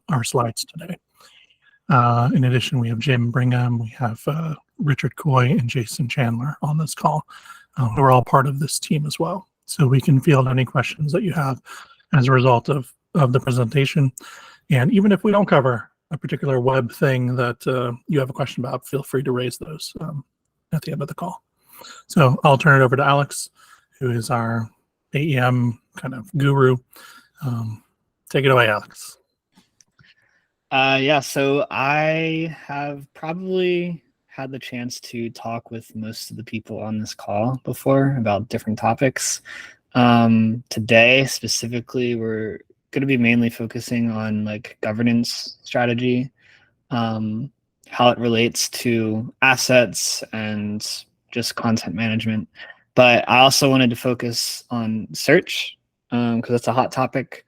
our slides today. In addition, we have Jim Brigham, we have Richard Coy, and Jason Chandler on this call, who are all part of this team as well. So we can field any questions that you have as a result of the presentation. And even if we don't cover a particular web thing that you have a question about, feel free to raise those at the end of the call. So I'll turn it over to Alex, who is our AEM kind of guru. Take it away, Alex. Yeah, so I have probably had the chance to talk with most of the people on this call before about different topics. Today, specifically, we're going to be mainly focusing on like governance strategy, how it relates to assets and just content management. But I also wanted to focus on search because that's a hot topic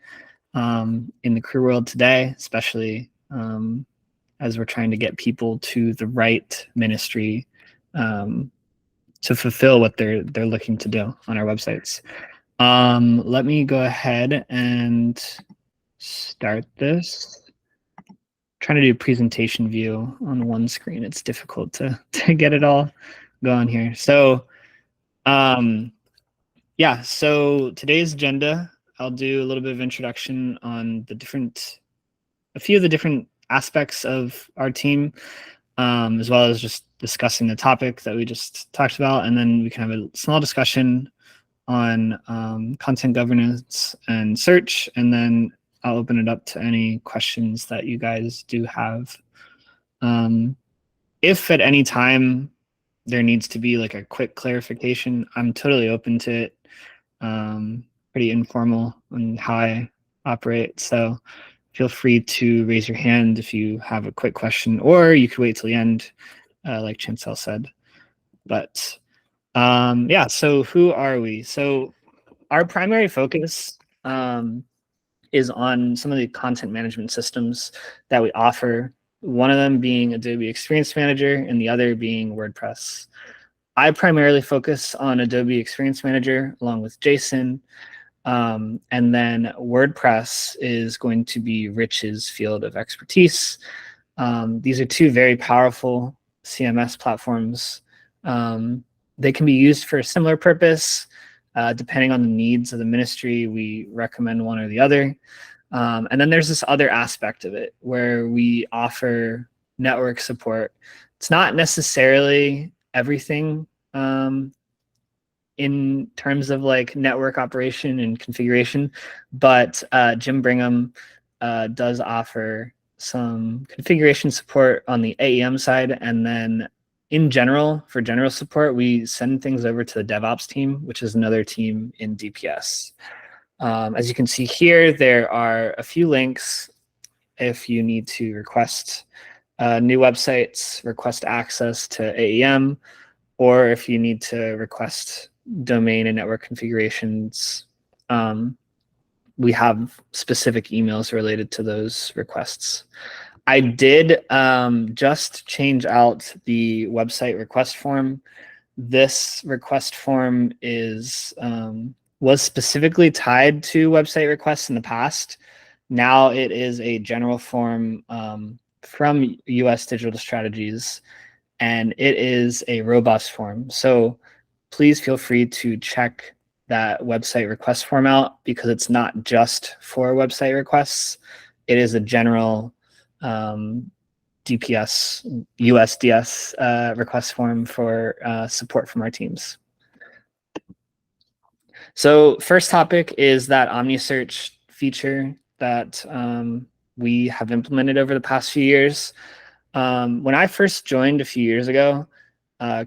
in the Cru world today, especially as we're trying to get people to the right ministry to fulfill what they're looking to do on our websites. Let me go ahead and start this. Trying to do presentation view on one screen. It's difficult to get it all going here. So yeah, so today's agenda, I'll do a little bit of introduction on a few of the different aspects of our team, as well as just discussing the topic that we just talked about. And then we can have a small discussion on content governance and search. And then I'll open it up to any questions that you guys do have. If at any time there needs to be like a quick clarification, I'm totally open to it. Pretty informal on how I operate. So feel free to raise your hand if you have a quick question, or you could wait till the end, like Chancel said. But yeah, so who are we? So our primary focus is on some of the content management systems that we offer, one of them being Adobe Experience Manager and the other being WordPress. I primarily focus on Adobe Experience Manager along with Jason. And then WordPress is going to be Rich's field of expertise. These are two very powerful CMS platforms. They can be used for a similar purpose. Depending on the needs of the ministry, we recommend one or the other. And then there's this other aspect of it where we offer network support. It's not necessarily everything in terms of like network operation and configuration, but Jim Brigham does offer some configuration support on the AEM side. And then in general, for general support, we send things over to the DevOps team, which is another team in DPS. As you can see here, there are a few links if you need to request new websites, request access to AEM, or if you need to request domain and network configurations. We have specific emails related to those requests. I did just change out the website request form. This request form was specifically tied to website requests in the past. Now it is a general form from US Digital Strategies, and it is a robust form. So please feel free to check that website request form out, because it's not just for website requests. It is a general DPS, USDS request form for support from our teams. So first topic is that OmniSearch feature that we have implemented over the past few years. When I first joined a few years ago,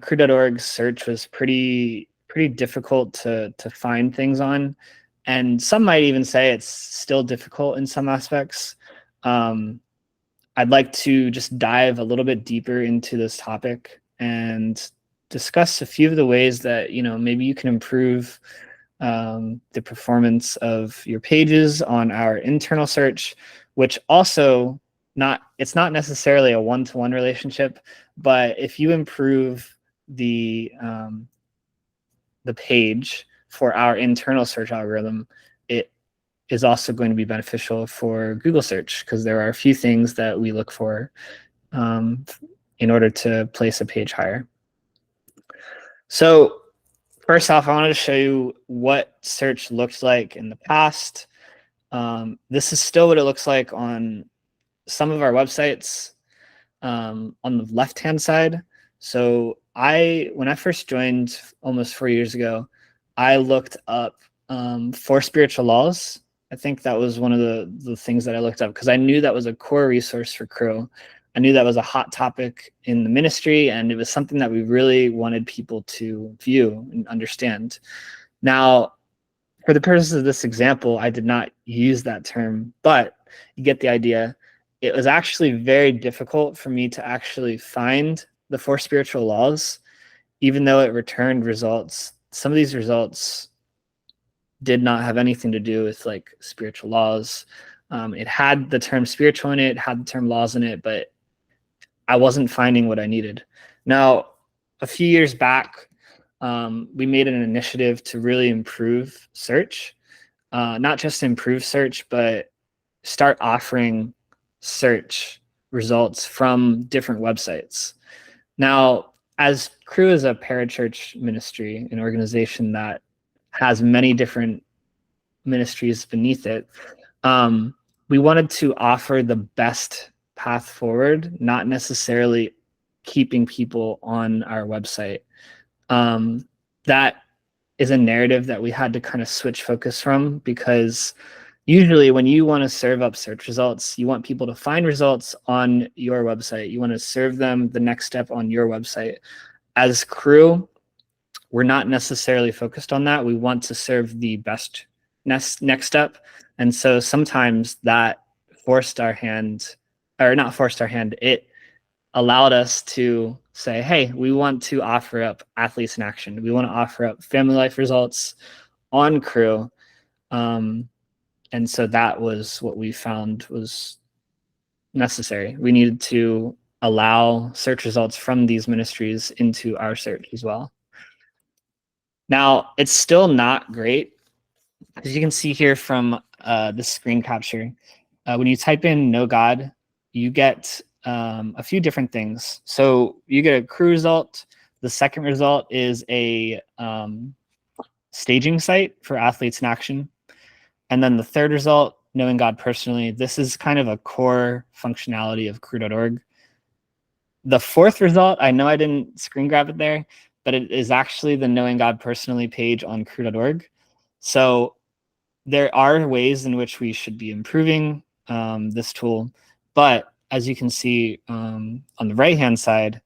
Cru.org search was pretty difficult to find things on, and some might even say it's still difficult in some aspects. I'd like to just dive a little bit deeper into this topic and discuss a few of the ways that maybe you can improve the performance of your pages on our internal search, which also it's not necessarily a one-to-one relationship, but if you improve the page for our internal search algorithm, it is also going to be beneficial for Google search, because there are a few things that we look for in order to place a page higher. So first off, I wanted to show you what search looked like in the past. This is still what it looks like on some of our websites on the left-hand side. So when I first joined almost 4 years ago, I looked up 4 spiritual laws. I think that was one of the things that I looked up, because I knew that was a core resource for Cru. I knew that was a hot topic in the ministry, and it was something that we really wanted people to view and understand. Now, for the purposes of this example, I did not use that term, but you get the idea. It was actually very difficult for me to actually find the 4 spiritual laws, even though it returned results. Some of these results did not have anything to do with like spiritual laws. It had the term spiritual in it, had the term laws in it, but I wasn't finding what I needed. Now, a few years back, we made an initiative to really improve search, not just improve search, but start offering search results from different websites. Now, as Cru is a parachurch ministry, an organization that has many different ministries beneath it, we wanted to offer the best path forward, not necessarily keeping people on our website. That is a narrative that we had to kind of switch focus from, because usually when you want to serve up search results, you want people to find results on your website. You want to serve them the next step on your website. As Cru, we're not necessarily focused on that. We want to serve the best next step. And so sometimes that forced our hand, or not forced our hand, it allowed us to say, hey, we want to offer up athletes in action. We want to offer up family life results on Cru. And so that was what we found was necessary. We needed to allow search results from these ministries into our search as well. Now, it's still not great. As you can see here from this screen capture, when you type in "no God," you get a few different things. So you get a Cru result. The second result is a staging site for athletes in action. And then the third result, knowing God personally. This is kind of a core functionality of Cru.org. The fourth result, I know I didn't screen grab it there, but it is actually the knowing God personally page on Cru.org. So there are ways in which we should be improving this tool. But as you can see on the right-hand side,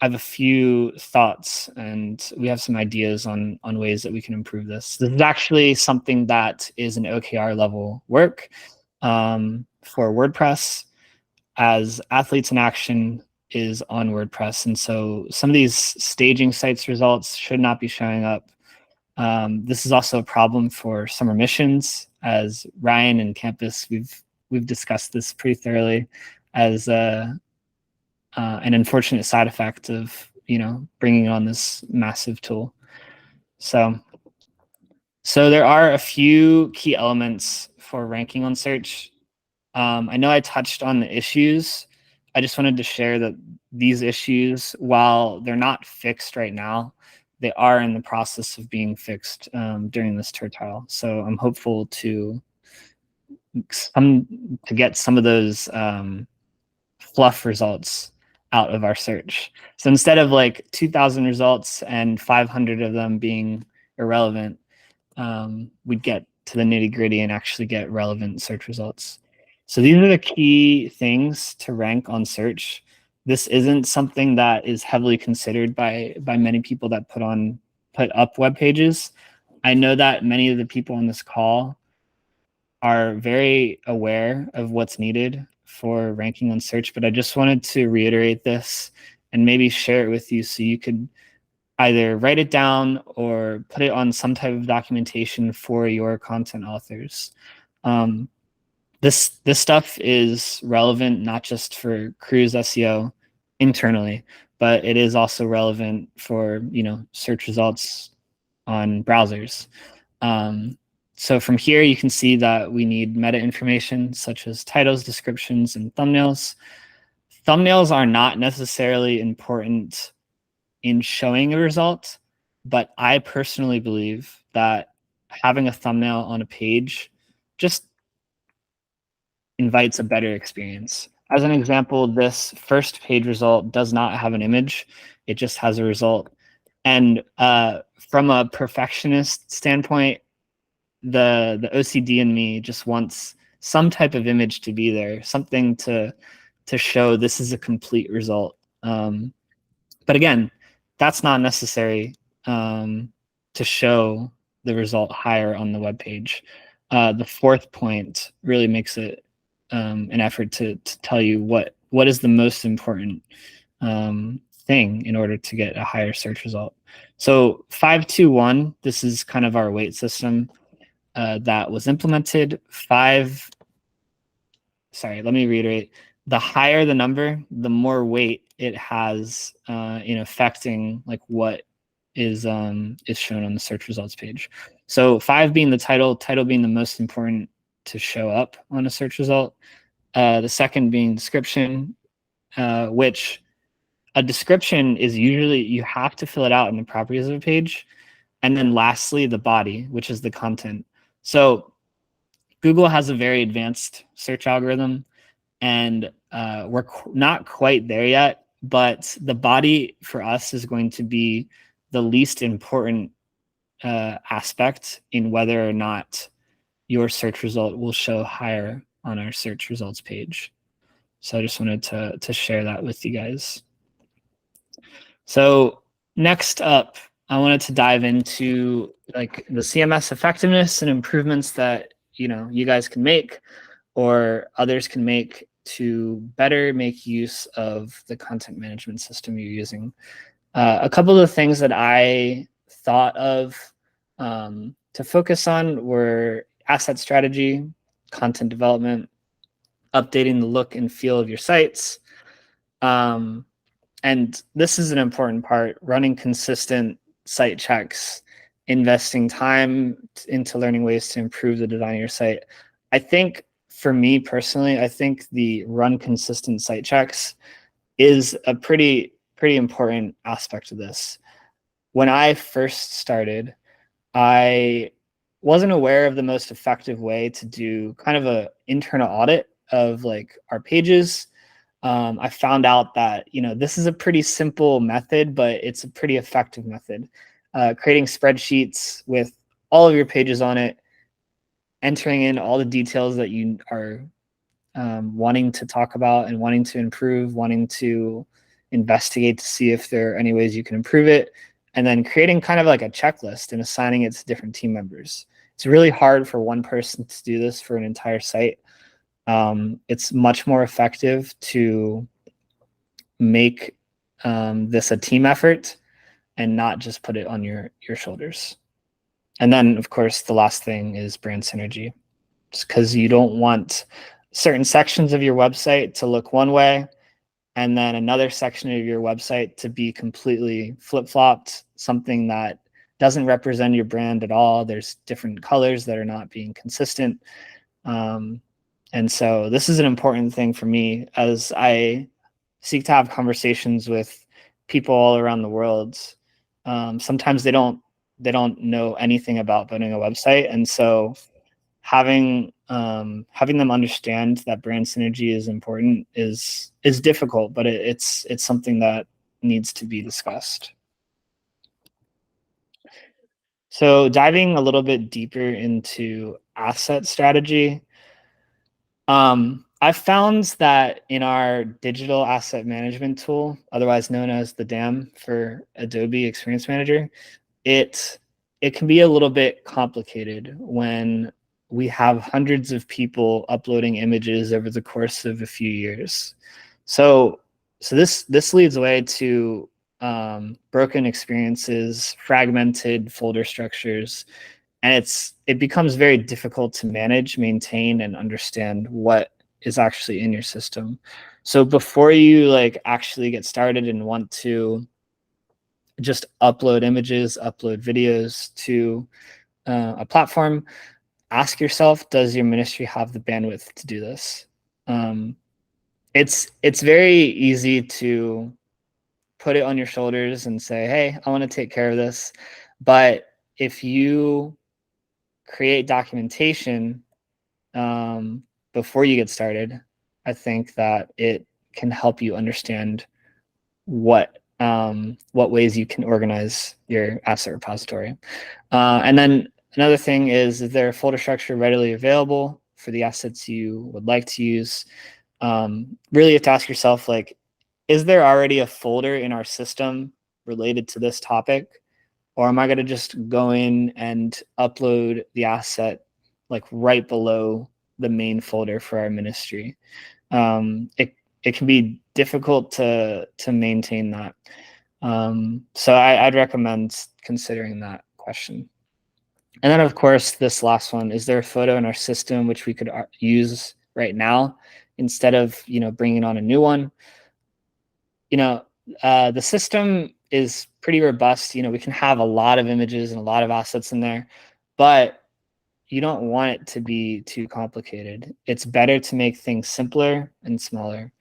I have a few thoughts, and we have some ideas on ways that we can improve this. This is actually something that is an OKR level work for WordPress, as Athletes in Action is on WordPress. And so some of these staging sites results should not be showing up. This is also a problem for summer missions, as Ryan and Campus, we've discussed this pretty thoroughly as an unfortunate side effect of bringing on this massive tool. So there are a few key elements for ranking on search. I know I touched on the issues. I just wanted to share that these issues, while they're not fixed right now, they are in the process of being fixed during this tertile. So I'm hopeful to get some of those fluff results out of our search. So instead of like 2,000 results and 500 of them being irrelevant, we'd get to the nitty gritty and actually get relevant search results. So these are the key things to rank on search. This isn't something that is heavily considered by many people that put up web pages. I know that many of the people on this call are very aware of what's needed for ranking on search, but I just wanted to reiterate this and maybe share it with you so you could either write it down or put it on some type of documentation for your content authors. This stuff is relevant not just for Cru's SEO internally, but it is also relevant for search results on browsers. So from here, you can see that we need meta information such as titles, descriptions, and thumbnails. Thumbnails are not necessarily important in showing a result, but I personally believe that having a thumbnail on a page just invites a better experience. As an example, this first page result does not have an image. It just has a result. And from a perfectionist standpoint, the OCD in me just wants some type of image to be there, something to show this is a complete result. But again, that's not necessary to show the result higher on the web page. The fourth point really makes it an effort to tell you what is the most important thing in order to get a higher search result. So 521, this is kind of our weight system that was implemented. Let me reiterate. The higher the number, the more weight it has in affecting like what is shown on the search results page. So 5 being the title being the most important to show up on a search result. The second being description, which a description is usually, you have to fill it out in the properties of a page. And then lastly, the body, which is the content. So Google has a very advanced search algorithm, and we're not quite there yet, but the body for us is going to be the least important aspect in whether or not your search result will show higher on our search results page. So I just wanted to share that with you guys. So next up, I wanted to dive into like the CMS effectiveness and improvements that you guys can make or others can make to better make use of the content management system you're using. A couple of things that I thought of to focus on were asset strategy, content development, updating the look and feel of your sites. And this is an important part, running consistent site checks, investing time into learning ways to improve the design of your site. I think for me personally, I think the run consistent site checks is a pretty important aspect of this. When I first started, I wasn't aware of the most effective way to do kind of a internal audit of like our pages. I found out that, this is a pretty simple method, but it's a pretty effective method. Creating spreadsheets with all of your pages on it, entering in all the details that you are wanting to talk about and wanting to improve, wanting to investigate to see if there are any ways you can improve it, and then creating kind of like a checklist and assigning it to different team members. It's really hard for one person to do this for an entire site. It's much more effective to make this a team effort and not just put it on your shoulders. And then, of course, the last thing is brand synergy, just because you don't want certain sections of your website to look one way and then another section of your website to be completely flip-flopped, something that doesn't represent your brand at all. There's different colors that are not being consistent. And so this is an important thing for me as I seek to have conversations with people all around the world. Sometimes they don't know anything about building a website, and so having them understand that brand synergy is important is difficult, but it's something that needs to be discussed. So diving a little bit deeper into asset strategy, I found that in our digital asset management tool, otherwise known as the DAM for Adobe Experience Manager, it can be a little bit complicated when we have hundreds of people uploading images over the course of a few years. So this leads away to broken experiences, fragmented folder structures, and it becomes very difficult to manage, maintain, and understand what is actually in your system. So before you like actually get started and want to just upload images, upload videos to a platform, ask yourself, does your ministry have the bandwidth to do this? It's very easy to put it on your shoulders and say, hey, I want to take care of this. But if you create documentation before you get started, I think that it can help you understand what ways you can organize your asset repository. And then another thing is there a folder structure readily available for the assets you would like to use? Really you have to ask yourself, like, is there already a folder in our system related to this topic? Or am I going to just go in and upload the asset like right below the main folder for our ministry? It can be difficult to maintain that. So I'd recommend considering that question. And then, of course, this last one, is there a photo in our system which we could use right now instead of, bringing on a new one? The system is pretty robust. We can have a lot of images and a lot of assets in there, but you don't want it to be too complicated. It's better to make things simpler and smaller.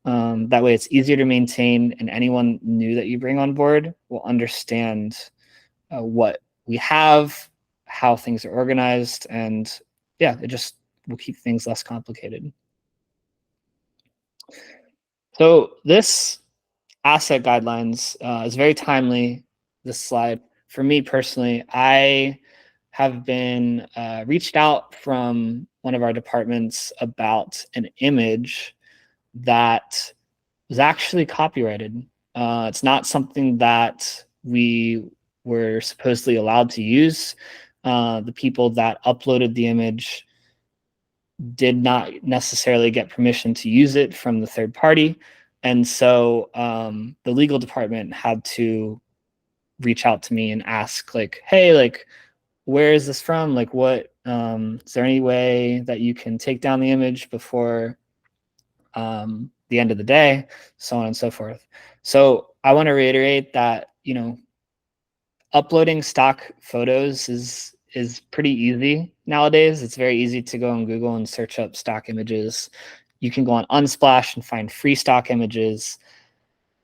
That way it's easier to maintain, and anyone new that you bring on board will understand what we have, how things are organized, and yeah, it just will keep things less complicated. So this asset guidelines is very timely, this slide. For me personally, I have been reached out from one of our departments about an image that was actually copyrighted. It's not something that we were supposedly allowed to use. The people that uploaded the image did not necessarily get permission to use it from the third party. And so the legal department had to reach out to me and ask, like, hey, like, where is this from? Like, what, is there any way that you can take down the image before the end of the day, so on and so forth. So I want to reiterate that, uploading stock photos is pretty easy nowadays. It's very easy to go on Google and search up stock images. You can go on Unsplash and find free stock images.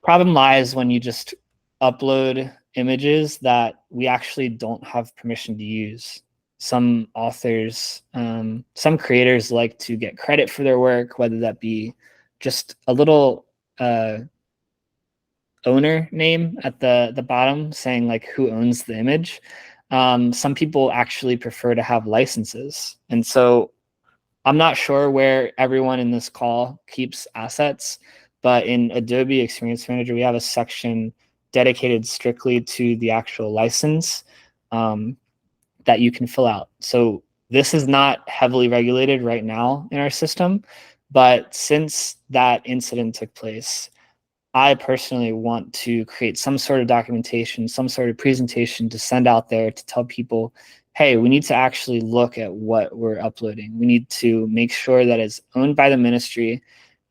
Problem lies when you just upload images that we actually don't have permission to use. Some authors, some creators like to get credit for their work, whether that be just a little owner name at the bottom saying like who owns the image. Some people actually prefer to have licenses. And so I'm not sure where everyone in this call keeps assets, but in Adobe Experience Manager, we have a section dedicated strictly to the actual license that you can fill out. So this is not heavily regulated right now in our system, but since that incident took place, I personally want to create some sort of documentation, some sort of presentation to send out there to tell people, hey, we need to actually look at what we're uploading. We need to make sure that it's owned by the ministry.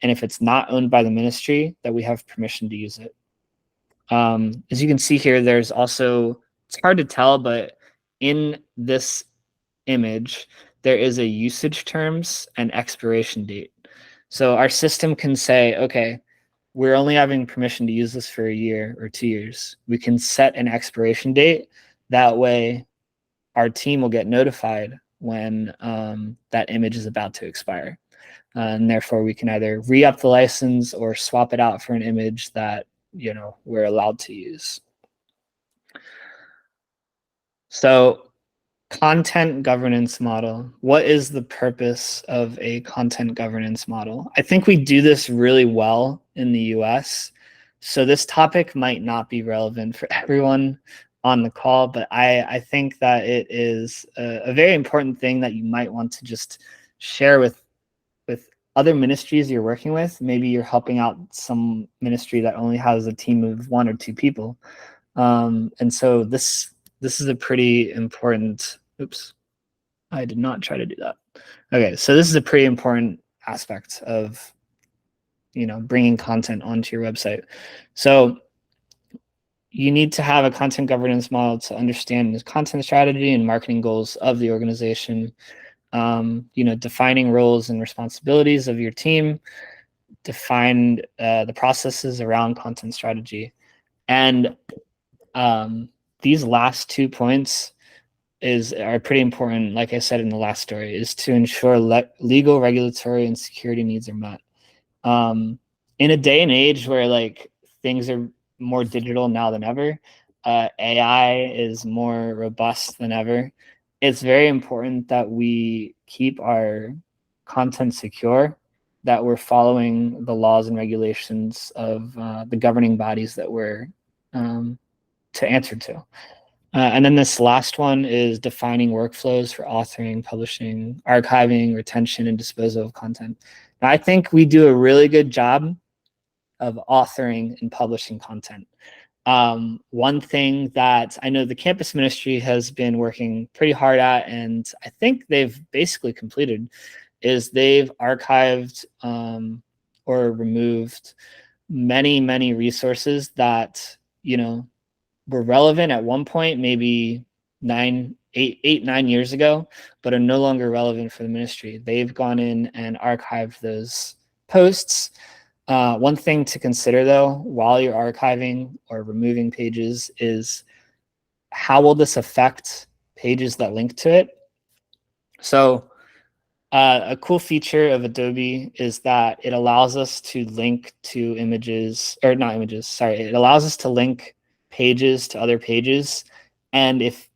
And if it's not owned by the ministry, that we have permission to use it. As you can see here, there's also, it's hard to tell, but in this image, there is a usage terms and expiration date. So our system can say, okay, we're only having permission to use this for a year or 2 years. We can set an expiration date. That way, our team will get notified when that image is about to expire. And therefore, we can either re-up the license or swap it out for an image that we're allowed to use. So content governance model. What is the purpose of a content governance model? I think we do this really well in the US. So this topic might not be relevant for everyone on the call, but I think that it is a very important thing that you might want to just share with other ministries you're working with. Maybe you're helping out some ministry that only has a team of 1 or 2 people. And so this is a pretty important, oops, I did not try to do that. Okay, so this is a pretty important aspect of, bringing content onto your website. So you need to have a content governance model to understand the content strategy and marketing goals of the organization. defining roles and responsibilities of your team, define the processes around content strategy. And these last 2 points are pretty important, like I said in the last story, is to ensure legal, regulatory, and security needs are met. In a day and age where like things are more digital now than ever, AI is more robust than ever. It's very important that we keep our content secure, that we're following the laws and regulations of the governing bodies that we're to answer to. And then this last one is defining workflows for authoring, publishing, archiving, retention, and disposal of content. Now, I think we do a really good job of authoring and publishing content. One thing that I know the campus ministry has been working pretty hard at, and I think they've basically completed, is they've archived or removed many resources that, were relevant at one point, maybe 9 years ago, but are no longer relevant for the ministry. They've gone in and archived those posts. One thing to consider, though, while you're archiving or removing pages is how will this affect pages that link to it? So a cool feature of Adobe is that it allows us to link to images, or not images, sorry, it allows us to link pages to other pages. And if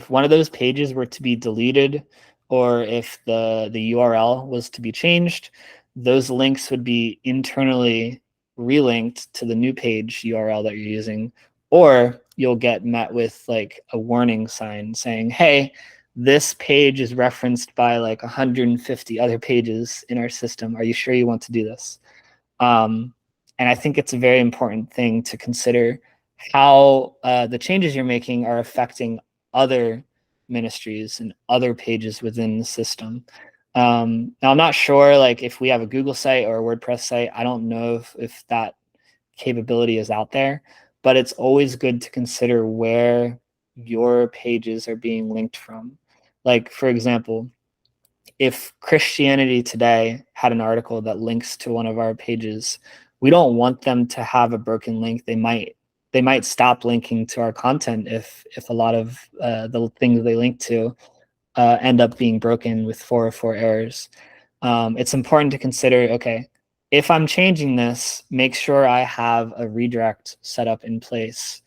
one of those pages were to be deleted, or if the URL was to be changed, those links would be internally relinked to the new page URL that you're using, or you'll get met with like a warning sign saying, hey, this page is referenced by like 150 other pages in our system. Are you sure you want to do this? And I think it's a very important thing to consider how the changes you're making are affecting other ministries and other pages within the system. Now, I'm not sure like if we have a Google site or a WordPress site. I don't know if that capability is out there, but it's always good to consider where your pages are being linked from. Like, for example, if Christianity Today had an article that links to one of our pages, we don't want them to have a broken link. They might stop linking to our content if a lot of the things they link to end up being broken with 404 errors. It's important to consider, okay, if I'm changing this, make sure I have a redirect set up in place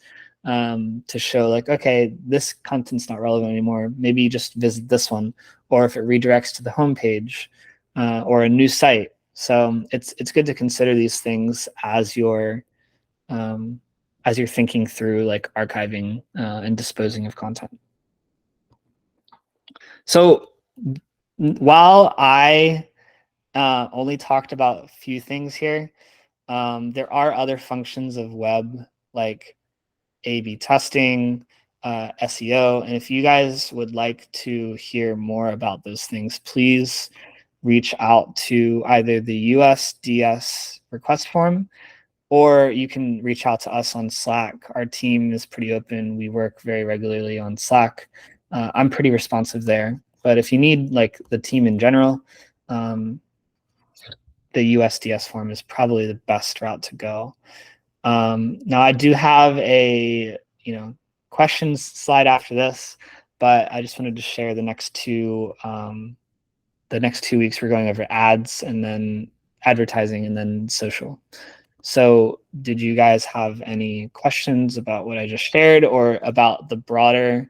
to show like, okay, this content's not relevant anymore. Maybe you just visit this one, or if it redirects to the homepage or a new site. So it's good to consider these things as you're thinking through like archiving and disposing of content. So while I only talked about a few things here, there are other functions of web like A/B testing, SEO. And if you guys would like to hear more about those things, please reach out to either the USDS request form, or you can reach out to us on Slack. Our team is pretty open. We work very regularly on Slack. I'm pretty responsive there. But if you need like the team in general, the USDS form is probably the best route to go. Now I do have a questions slide after this, but I just wanted to share the next 2 weeks we're going over ads and then advertising and then social. So did you guys have any questions about what I just shared or about the broader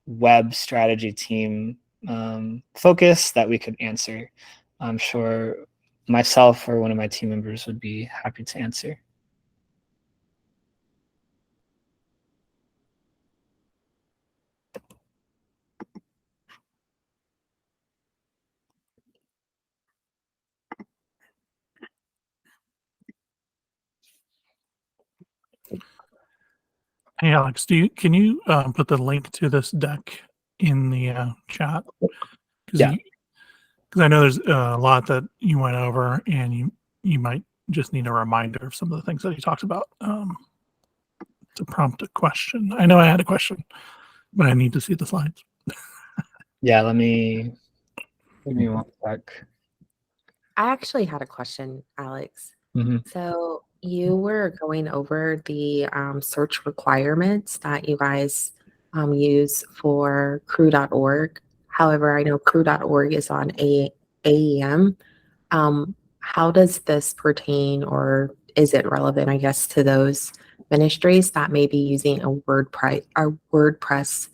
web strategy team focus that we could answer? I'm sure myself or one of my team members would be happy to answer. Hey, Alex, can you put the link to this deck in the chat? Yeah. Because I know there's a lot that you went over, and you might just need a reminder of some of the things that he talked about to prompt a question. I know I had a question, but I need to see the slides. Yeah, let me one sec. I actually had a question, Alex. Mm-hmm. So you were going over the search requirements that you guys use for Cru.org. However, I know Cru.org is on AEM. How does this pertain, or is it relevant, I guess, to those ministries that may be using a WordPress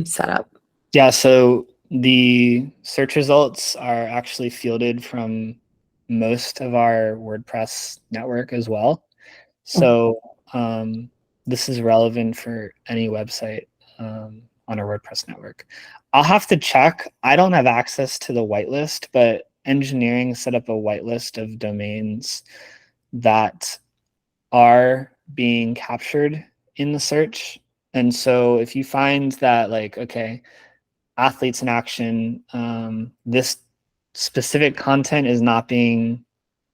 setup? Yeah, so the search results are actually fielded from most of our WordPress network as well. So this is relevant for any website on our WordPress network. I'll have to check. I don't have access to the whitelist, but engineering set up a whitelist of domains that are being captured in the search. And so if you find that, like, okay, athletes in action, this specific content is not being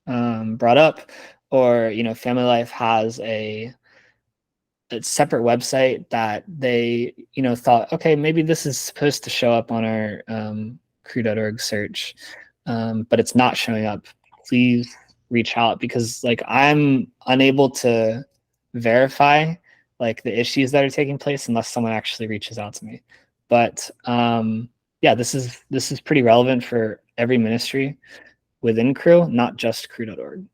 brought up, or family life has a separate website that they thought, okay, maybe this is supposed to show up on our Cru.org search, but it's not showing up. Please reach out, because like I'm unable to verify like the issues that are taking place unless someone actually reaches out to me. But yeah, this is pretty relevant for every ministry within Cru, not just Cru.org,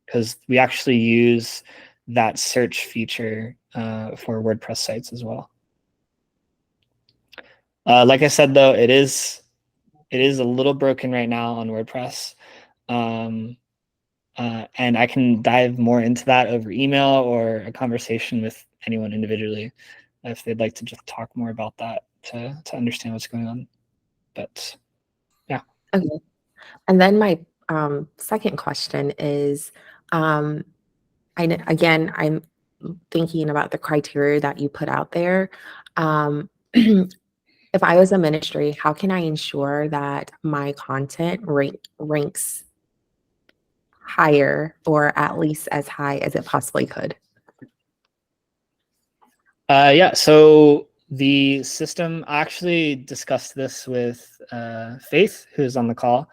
because we actually use that search feature for WordPress sites as well. Like I said, though, it is a little broken right now on WordPress. And I can dive more into that over email or a conversation with anyone individually if they'd like to just talk more about that to understand what's going on. But yeah. Okay. And then my second question is, again, I'm thinking about the criteria that you put out there. If I was a ministry, how can I ensure that my content ranks higher, or at least as high as it possibly could? Yeah, so the system, I actually discussed this with Faith, who's on the call.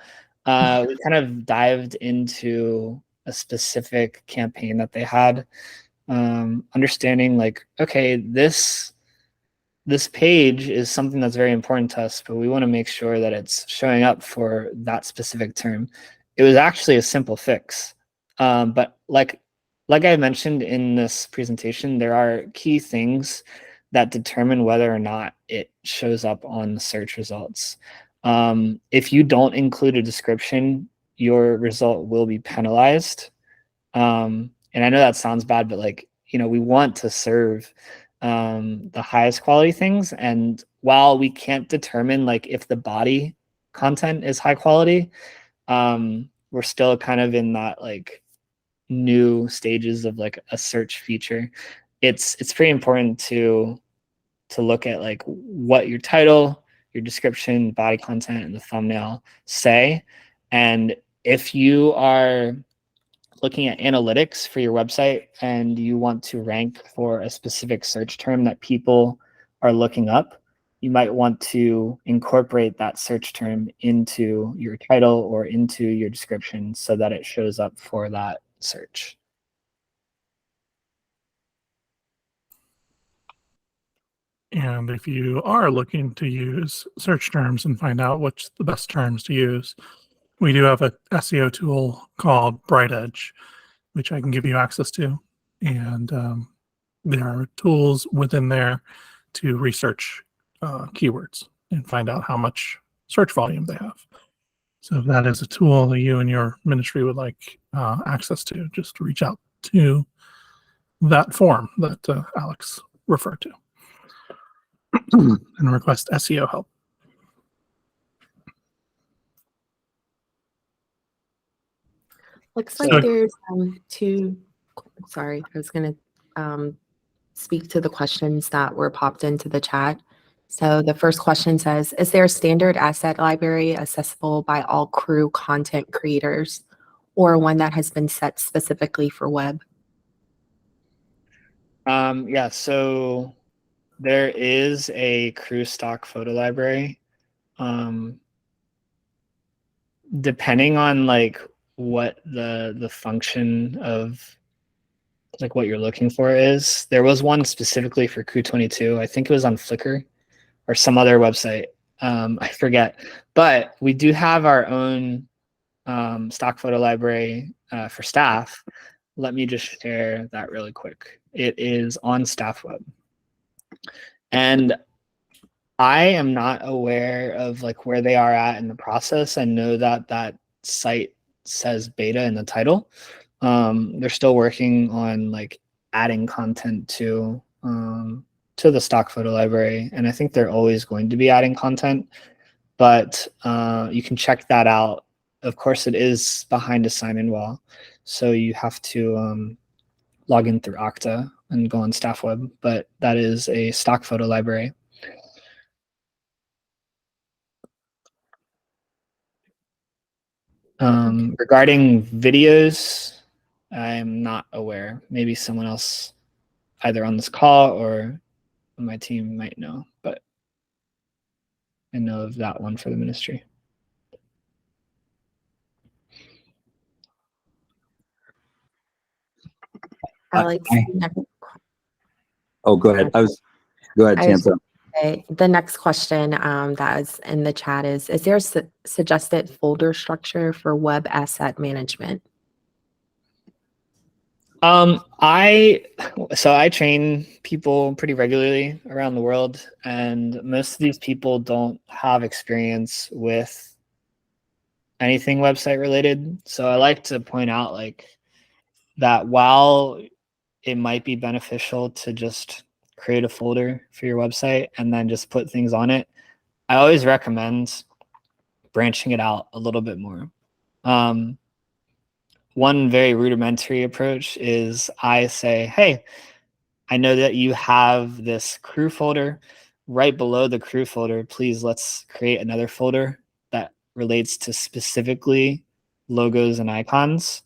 We kind of dived into a specific campaign that they had, understanding like, okay, this page is something that's very important to us, but we want to make sure that it's showing up for that specific term. It was actually a simple fix, but like I mentioned in this presentation, there are key things that determine whether or not it shows up on the search results. If you don't include a description, your result will be penalized. And I know that sounds bad, but like, we want to serve the highest quality things. And while we can't determine like if the body content is high quality, we're still kind of in that like new stages of like a search feature. It's pretty important to look at like what your title, your description, body content, and the thumbnail say. And if you are looking at analytics for your website and you want to rank for a specific search term that people are looking up, you might want to incorporate that search term into your title or into your description so that it shows up for that search. And if you are looking to use search terms and find out what's the best terms to use, we do have a SEO tool called Bright Edge, which I can give you access to. And there are tools within there to research keywords and find out how much search volume they have. So if that is a tool that you and your ministry would like access to, just reach out to that form that Alex referred to and request SEO help. Looks like there's two. Sorry, I was going to speak to the questions that were popped into the chat. So the first question says, is there a standard asset library accessible by all Cru content creators, or one that has been set specifically for web? Yeah, so there is a Cru stock photo library depending on like what the function of like what you're looking for is. There was one specifically for Cru 22. I think it was on Flickr or some other website. I forget, but we do have our own stock photo library for staff. Let me just share that really quick. It is on StaffWeb. And I am not aware of like where they are at in the process. I know that that site says beta in the title. They're still working on like adding content to the stock photo library, and I think they're always going to be adding content. But you can check that out. Of course, it is behind a sign-in wall, so you have to log in through Okta and go on StaffWeb. But that is a stock photo library. Regarding videos, I'm not aware. Maybe someone else either on this call or on my team might know, but I know of that one for the ministry. Alex, oh, go ahead. Go ahead, Chancellor. The next question that is in the chat is there a suggested folder structure for web asset management? I train people pretty regularly around the world, and most of these people don't have experience with anything website related. So I like to point out like that while it might be beneficial to just create a folder for your website and then just put things on it, I always recommend branching it out a little bit more. One very rudimentary approach is I say, hey, I know that you have this Cru folder. Right below the Cru folder, please let's create another folder that relates to specifically logos and icons.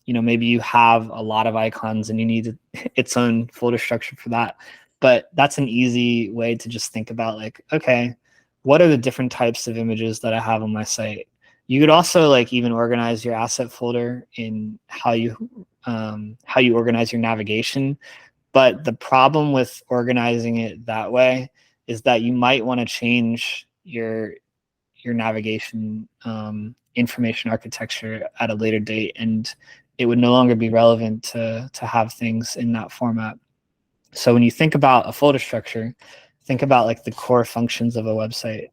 Maybe you have a lot of icons and you need its own folder structure for that. But that's an easy way to just think about like, okay, what are the different types of images that I have on my site? You could also like even organize your asset folder in how you organize your navigation. But the problem with organizing it that way is that you might want to change your navigation information architecture at a later date, and it would no longer be relevant to have things in that format. So when you think about a folder structure, think about like the core functions of a website.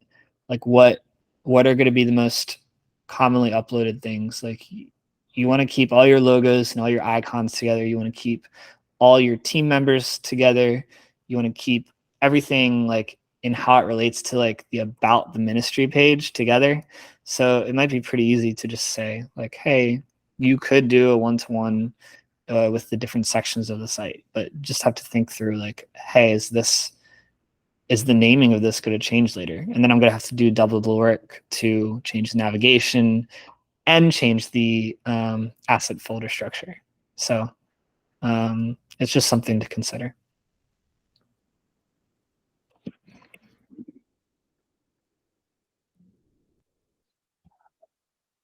Like what are going to be the most commonly uploaded things? Like you want to keep all your logos and all your icons together. You want to keep all your team members together. You want to keep everything like in how it relates to like the about the ministry page together. So it might be pretty easy to just say like, hey, you could do a one-to-one with the different sections of the site, but just have to think through like, hey, is the naming of this going to change later? And then I'm going to have to do double the work to change the navigation and change the asset folder structure. So it's just something to consider.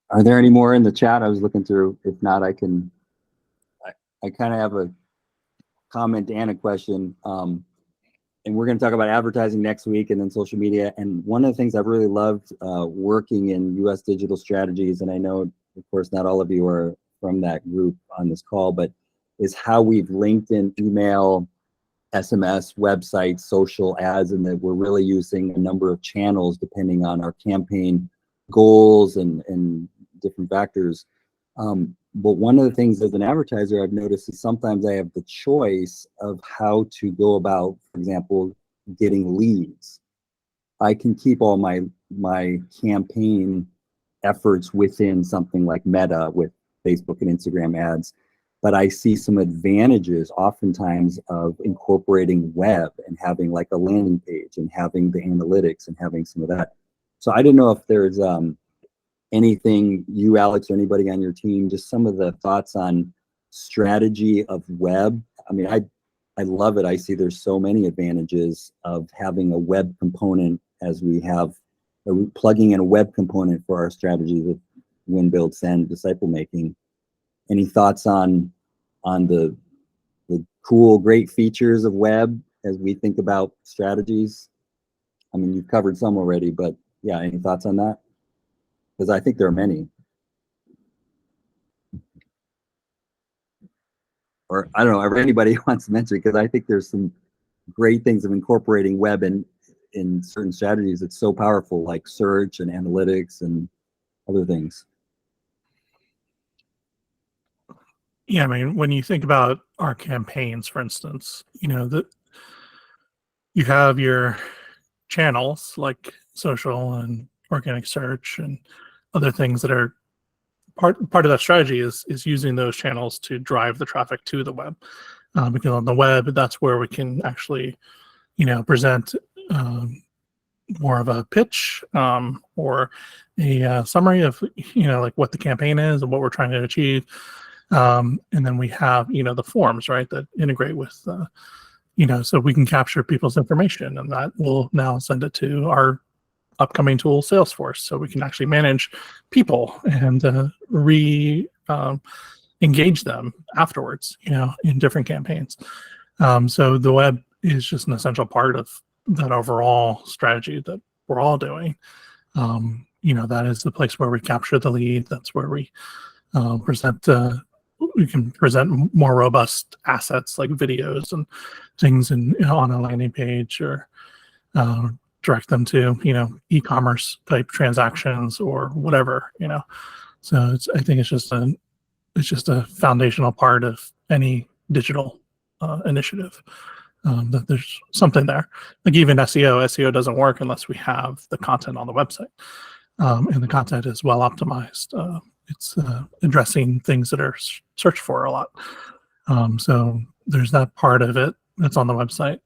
Are there any more in the chat? I was looking through. If not, I kind of have a comment and a question. And we're going to talk about advertising next week and then social media. And one of the things I've really loved working in US digital strategies, and I know, of course, not all of you are from that group on this call, but is how we've linked in email, SMS, websites, social ads, and that we're really using a number of channels depending on our campaign goals and different factors. But one of the things as an advertiser I've noticed is sometimes I have the choice of how to go about, for example, getting leads. I can keep all my campaign efforts within something like Meta with Facebook and Instagram ads, but I see some advantages oftentimes of incorporating web and having like a landing page and having the analytics and having some of that. So I didn't know if there's anything you, Alex, or anybody on your team, just some of the thoughts on strategy of web. I mean, I love it. I see there's so many advantages of having a web component as we have, are we plugging in a web component for our strategies of win, build, send, disciple making? Any thoughts on the cool, great features of web as we think about strategies? I mean, you've covered some already, but yeah, any thoughts on that? Because I think there are many. Or I don't know, if anybody wants to mention it, because I think there's some great things of incorporating web in certain strategies. It's so powerful, like search and analytics and other things. Yeah, I mean, when you think about our campaigns, for instance, you know, that you have your channels like social and organic search and other things that are part of that strategy is using those channels to drive the traffic to the web. Because on the web, that's where we can actually, you know, present more of a pitch or a summary of, you know, like what the campaign is and what we're trying to achieve. And then we have, you know, the forms, right, that integrate with, you know, so we can capture people's information, and that will now send it to our upcoming tool, Salesforce, so we can actually manage people and engage them afterwards, you know, in different campaigns. So the web is just an essential part of that overall strategy that we're all doing. You know, that is the place where we capture the lead. That's where we present. We can present more robust assets like videos and things on a landing page, or direct them to, you know, e-commerce type transactions or whatever, you know. So I think it's just a foundational part of any digital initiative, that there's something there. Like even SEO doesn't work unless we have the content on the website, and the content is well optimized. It's addressing things that are searched for a lot. So there's that part of it that's on the website,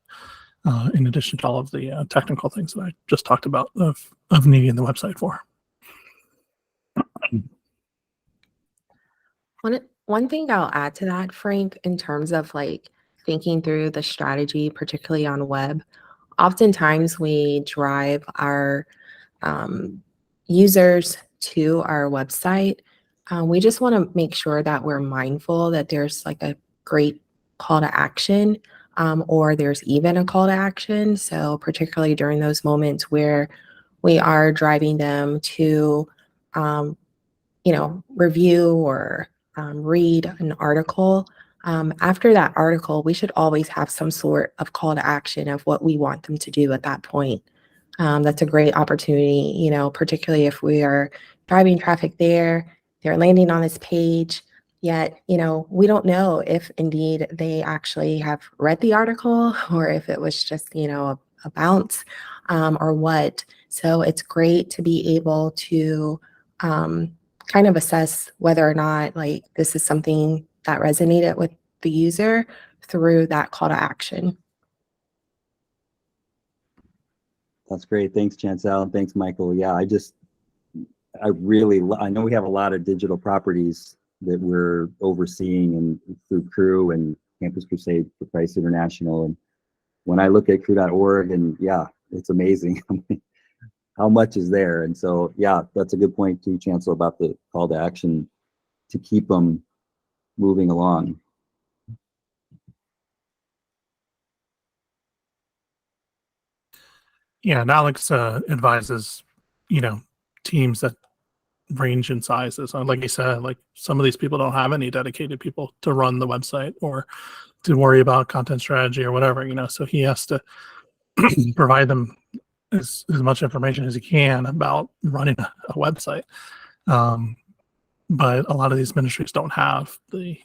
in addition to all of the technical things that I just talked about of needing the website for. One thing I'll add to that, Frank, in terms of like thinking through the strategy, particularly on web, oftentimes we drive our users to our website. We just want to make sure that we're mindful that there's like a great call to action, or there's even a call to action. So particularly during those moments where we are driving them to, you know, review or read an article. After that article, we should always have some sort of call to action of what we want them to do at that point. That's a great opportunity, you know, particularly if we are driving traffic there, they're landing on this page, yet, you know, we don't know if indeed they actually have read the article or if it was just, you know, a bounce, or what. So it's great to be able to kind of assess whether or not like this is something that resonated with the user through that call to action. That's great. Thanks, Chancel, and thanks, Michael. Yeah, I know we have a lot of digital properties that we're overseeing and through Cru and Campus Crusade for Christ International. And when I look at cru.org, and yeah, it's amazing how much is there. And so, yeah, that's a good point too, Chancellor, about the call to action to keep them moving along. Yeah, and Alex advises, you know, teams that range in sizes. Like you said, like some of these people don't have any dedicated people to run the website or to worry about content strategy or whatever, you know, so he has to provide them as much information as he can about running a website. But a lot of these ministries don't have the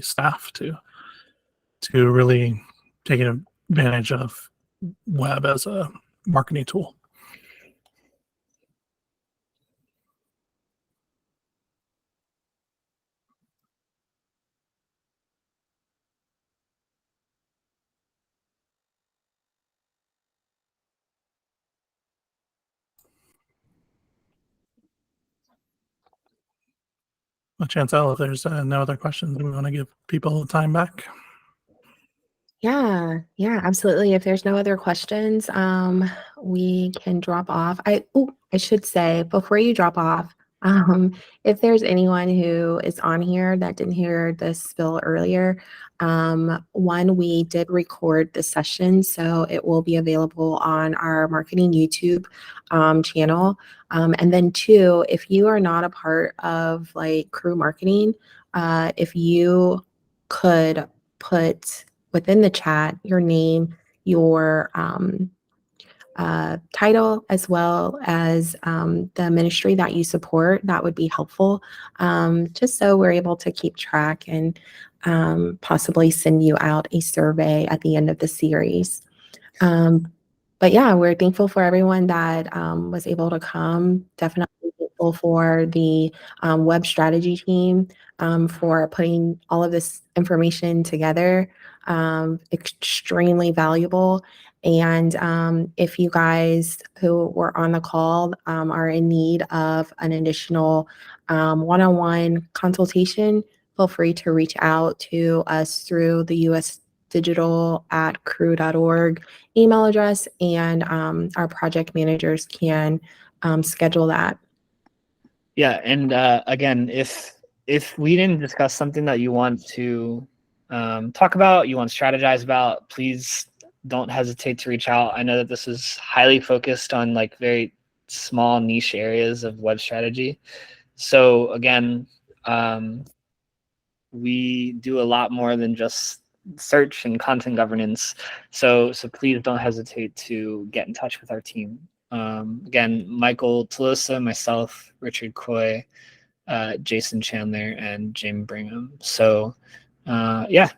staff to really take advantage of web as a marketing tool. Well, Chancel, if there's no other questions, we want to give people time back. Yeah, absolutely. If there's no other questions, we can drop off. I should say before you drop off, if there's anyone who is on here that didn't hear this spill earlier, one, we did record the session, so it will be available on our marketing YouTube channel. And then two, if you are not a part of like Cru Marketing, if you could put within the chat your name, your title, as well as the ministry that you support, that would be helpful, just so we're able to keep track and possibly send you out a survey at the end of the series. But yeah, we're thankful for everyone that was able to come. Definitely thankful for the web strategy team for putting all of this information together. Extremely valuable. And if you guys who were on the call are in need of an additional one-on-one consultation, feel free to reach out to us through the US Digital at cru.org email address, and our project managers can schedule that. Yeah, and again, if we didn't discuss something that you want to talk about, you want to strategize about, please don't hesitate to reach out. I know that this is highly focused on like very small niche areas of web strategy. So again, we do a lot more than just search and content governance. So please don't hesitate to get in touch with our team. Again, Michael Tolosa, myself, Richard Coy, Jason Chandler, and Jim Brigham. So yeah,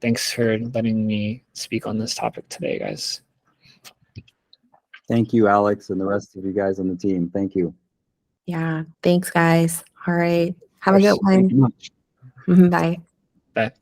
thanks for letting me speak on this topic today, guys. Thank you, Alex, and the rest of you guys on the team. Thank you. Yeah, thanks guys. All right, have a good Thank you one. much. Bye. Bye.